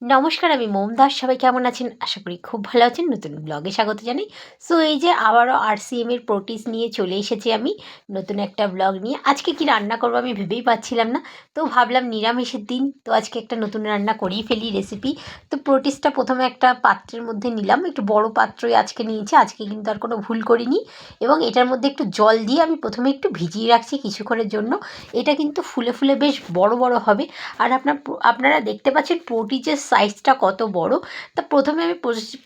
নমস্কার, আমি মোম দাস। সবাই কেমন আছেন? আশা করি খুব ভালো আছেন। নতুন ব্লগে স্বাগত জানাই। সো এই যে আবারও RCM এর প্রোটিস নিয়ে চলে এসেছি আমি নতুন একটা ব্লগ নিয়ে। আজকে কি রান্না করব আমি ভেবেই পাচ্ছিলাম না। তো ভাবলাম নিরামিষের দিন, তো আজকে একটা নতুন রান্না করেই ফেলি রেসিপি। তো প্রোটিসটা প্রথমে একটা পাত্রের মধ্যে নিলাম, একটু বড় পাত্রই আজকে নিয়েছি। আজকে কিন্তু আর কোনো ভুল করিনি। এবং এটার মধ্যে একটু জল দিয়ে আমি প্রথমে একটু ভিজিয়ে রাখছি কিছুক্ষণের জন্য। এটা কিন্তু ফুলে ফুলে বেশ বড় বড় হবে। আর আপনারা দেখতে পাচ্ছেন পোটিজের সাইজটা কত বড়। তা প্রথমে আমি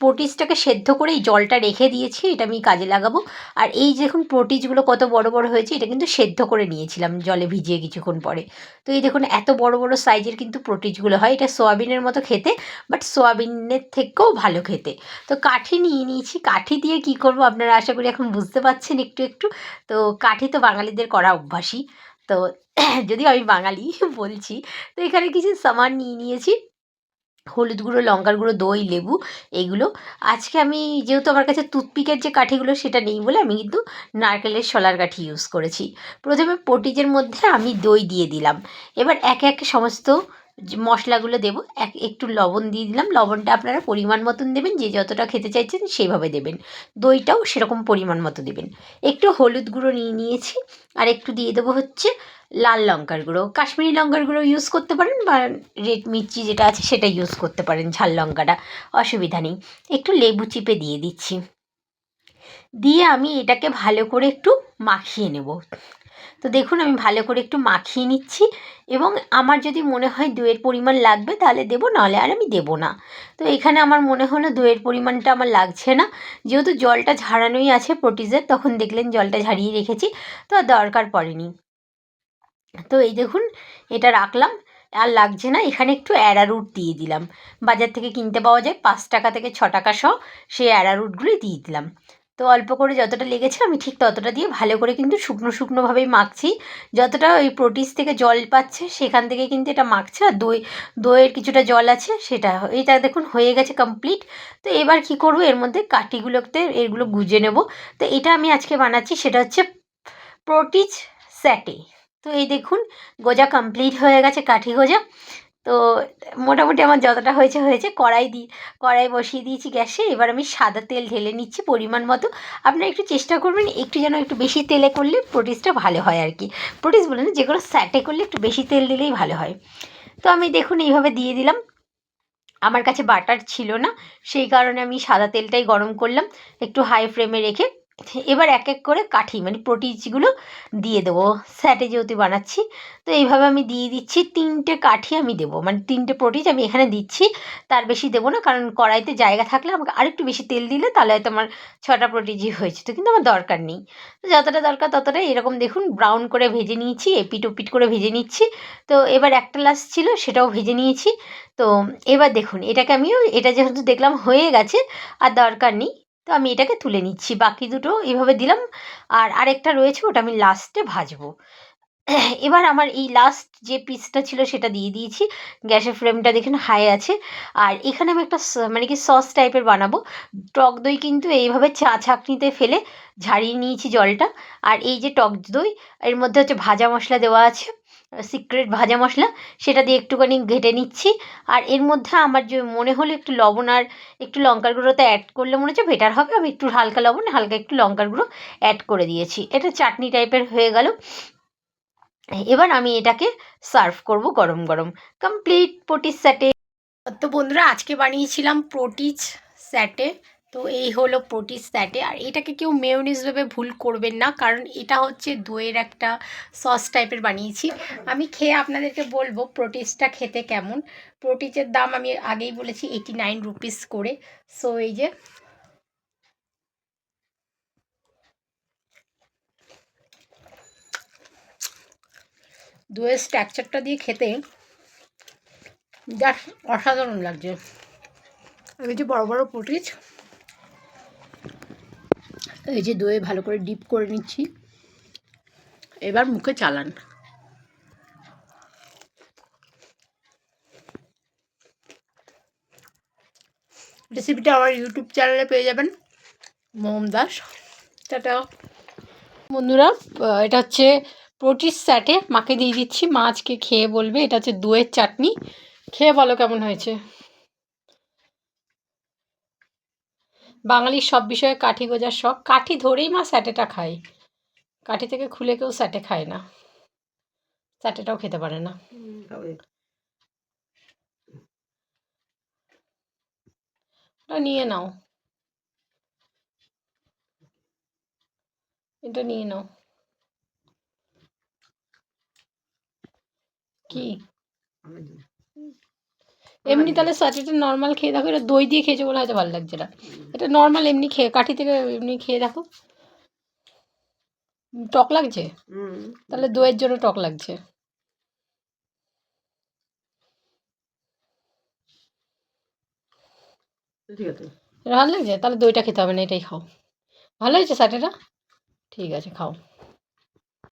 পোটিজটাকে সেদ্ধ করে এই জলটা রেখে দিয়েছি, এটা আমি কাজে লাগাবো। আর এই দেখুন পোটিজগুলো কত বড় বড় হয়েছে, এটা কিন্তু সেদ্ধ করে নিয়েছিলাম জলে ভিজিয়ে কিছুক্ষণ পরে। তো এই দেখুন এত বড় বড় সাইজের কিন্তু পোটিজগুলো হয়। এটা সোয়াবিনের মতো খেতে, বাট সোয়াবিনের থেকেও ভালো খেতে। তো কাঠি নিয়ে নিয়েছি। কাঠি দিয়ে কি করব আপনারা আশা করি এখন বুঝতে পারছেন একটু একটু। তো কাঠি তো বাঙালিদের করা অভ্যাসই। তো যদিও আমি বাঙালি বলছি। তো এখানে কিছু সামান নিয়ে নিয়েছি, হলুদ গুঁড়ো, লঙ্কার গুঁড়ো, দই, লেবু, এগুলো। আজকে আমি যেহেতু আমার কাছে টুথপিকের যে কাঠিগুলো সেটা নেই বলে আমি কিন্তু নারকেলের শলার কাঠি ইউজ করেছি। প্রথমে পটিজের মধ্যে আমি দই দিয়ে দিলাম। এবার একে একে সমস্ত যে মশলাগুলো দেবো, একটু লবণ দিয়ে দিলাম। লবণটা আপনারা পরিমাণ মতন দেবেন, যে যতটা খেতে চাইছেন সেইভাবে দেবেন। দইটাও সেরকম পরিমাণ মতো দেবেন। একটু হলুদ গুঁড়ো নিয়ে নিয়েছি, আর একটু দিয়ে দেবো হচ্ছে লাল লঙ্কার গুঁড়ো। কাশ্মীরি লঙ্কার গুঁড়ো ইউজ করতে পারেন, বা রেড মির্চি যেটা আছে সেটা ইউজ করতে পারেন, ঝাল লঙ্কাটা, অসুবিধা নেই। একটু লেবু চিপে দিয়ে দিচ্ছি। দিয়ে আমি এটাকে ভালো করে একটু মাখিয়ে নেব। তো দেখুন আমি ভালো করে একটু মাখিয়ে নিচ্ছি। এবং আমার যদি মনে হয় দইয়ের পরিমাণ লাগবে তাহলে দেবো, নাহলে আর আমি দেবো না। তো এখানে আমার মনে হলো দইয়ের পরিমাণটা আমার লাগছে না, যেহেতু জলটা ঝাড়ানোই আছে প্রোটিজের, তখন দেখলেন জলটা ঝারিয়ে রেখেছি, তো আর দরকার পড়েনি। তো এই দেখুন এটা রাখলাম, আর লাগছে না। এখানে একটু অ্যারারুট দিয়ে দিলাম। বাজার থেকে কিনতে পাওয়া যায় 5 টাকা থেকে 6 টাকা সেই অ্যারারুটগুলোই দিয়ে দিলাম। তো অল্প করে যতটা লেগেছে আমি ঠিক ততটা দিয়ে ভালো করে কিন্তু শুকনো শুকনোভাবেই মাখছি। যতটা ওই প্রোটিস থেকে জল পাচ্ছে সেখান থেকে কিন্তু এটা মাখছে। আর দইয়ের কিছুটা জল আছে সেটা, এটা দেখুন হয়ে গেছে কমপ্লিট। তো এবার কি করব, এর মধ্যে কাঠিগুলোতে এগুলো গুজে নেব। তো এটা আমি আজকে বানাচ্ছি, সেটা হচ্ছে প্রোটিজ স্যাটে। তো এই দেখুন গোজা কমপ্লিট হয়ে গেছে, কাঠি গোজা। তো মোটামুটি আমার যতটা হয়েছে হয়েছে। কড়াই বসিয়ে দিয়েছি গ্যাসে। এবার আমি সাদা তেল ঢেলে নিচ্ছি পরিমাণ মতো। আপনারা একটু চেষ্টা করবেন একটু যেন একটু বেশি তেলে করলে প্রোটিসটা ভালো হয় আর কি। প্রোটিস বলে না, যে কোনো স্যাটে করলে একটু বেশি তেল দিলেই ভালো হয়। তো আমি দেখুন এইভাবে দিয়ে দিলাম। আমার কাছে বাটার ছিল না, সেই কারণে আমি সাদা তেলটাই গরম করলাম একটু হাই ফ্লেমে রেখে। এবার এক এক করে কাঠি মানে প্রোটিজগুলো দিয়ে দেবো, স্যাটে যেহেতু বানাচ্ছি। তো এইভাবে আমি দিয়ে দিচ্ছি। 3টে কাঠি আমি দেবো, মানে 3টে প্রোটিজ আমি এখানে দিচ্ছি, তার বেশি দেবো না। কারণ কড়াইতে জায়গা থাকলে আমাকে আরেকটু বেশি তেল দিলে তাহলে হয়তো আমার 6টা প্রোটিজই হয়েছে, তো কিন্তু আমার দরকার নেই। তো যতটা দরকার ততটাই এরকম দেখুন ব্রাউন করে ভেজে নিয়েছি, এপিট ওপিট করে ভেজে নিচ্ছি। তো এবার একটা লাস্ট ছিল সেটাও ভেজে নিয়েছি। তো এবার দেখুন এটাকে আমিও, এটা যেহেতু দেখলাম হয়ে গেছে আর দরকার নেই, তো আমি এটাকে তুলে নিচ্ছি। বাকি দুটো এইভাবে দিলাম, আর আরেকটা রয়েছে ওটা আমি লাস্টে ভাজবো। এবার আমার এই লাস্ট যে পিসটা ছিল সেটা দিয়ে দিয়েছি। গ্যাসের ফ্লেমটা দেখুন হাই আছে। আর এখানে আমি একটা মানে কি সস টাইপের বানাবো। টক দই কিন্তু এইভাবে চা ছাঁকনিতে ফেলে ঝারিয়ে নিয়েছি জলটা। আর এই যে টক দই, এর মধ্যে হচ্ছে ভাজা মশলা দেওয়া আছে, সিক্রেট ভাজা মশলা, সেটা দিয়ে একটুখানি ঘেটে নিচ্ছি। আর এর মধ্যে আমার যে মনে হলো একটু লবণ আর একটু লঙ্কার গুঁড়োতে অ্যাড করলে মনে হচ্ছে বেটার হবে, আমি একটু হালকা লবণ হালকা একটু লঙ্কার গুঁড়ো অ্যাড করে দিয়েছি। এটা চাটনি টাইপের হয়ে গেল। এবার আমি এটাকে সার্ভ করব গরম গরম। কমপ্লিট প্রোটিস স্যাটে। তো বন্ধুরা আজকে বানিয়েছিলাম প্রোটিজ স্যাটে। তো এই হলো প্রোটিজ স্যাটে। আর এটাকে কেউ মেয়োনিজ ভেবে ভুল করবেন না, কারণ এটা হচ্ছে দইয়ের একটা সস টাইপের বানিয়েছি। আমি খেয়ে আপনাদেরকে বলবো প্রোটিজটা খেতে কেমন। প্রোটিজের দাম আমি আগেই বলেছি 89 রুপিস করে। সো এই যে দইয়ের স্ট্রাকচারটা দিয়ে খেতে জাস্ট অসাধারণ লাগছে। এই যে বড় বড় প্রোটিজ, এই যে দইয়ে ভালো করে ডিপ করে নিচ্ছি। এবার মুখে চালান। রেসিপিটা আমার ইউটিউব চ্যানেলে পেয়ে যাবেন, মোম দাস। টাটা বন্ধুরা। এটা হচ্ছে প্রোটিস স্যাটে, মাকে দিয়ে দিচ্ছি। মা আজকে খেয়ে বলবে এটা হচ্ছে দইয়ের চাটনি। খেয়ে বলো কেমন হয়েছে। বাঙালির সব বিষয়ে কাঠি গোজার শখ, কাঠি ধরেই মা স্যাটেটা খায়, কাঠি থেকে খুলে কেউ স্যাটে খায় না, স্যাটেটাও খেতে পারে না। ওটা নিয়ে নাও, এটা নিয়ে নাও। কি এমনি তাহলে স্যাটেটা নর্মাল খেয়ে দেখো, এটা দই দিয়ে খেয়েছো বলে হয়তো ভালো লাগছে না, এটা নর্মাল এমনি খেয়ে কাঠি থেকে এমনি খেয়ে দেখো। টক লাগছে? তাহলে দইয়ের জন্য টক লাগছে। ঠিক আছে, এটা ভালো লাগছে, তাহলে দইটা খেতে হবে না, এটাই খাও। ভালো হয়েছে স্যাটেটা, ঠিক আছে খাও।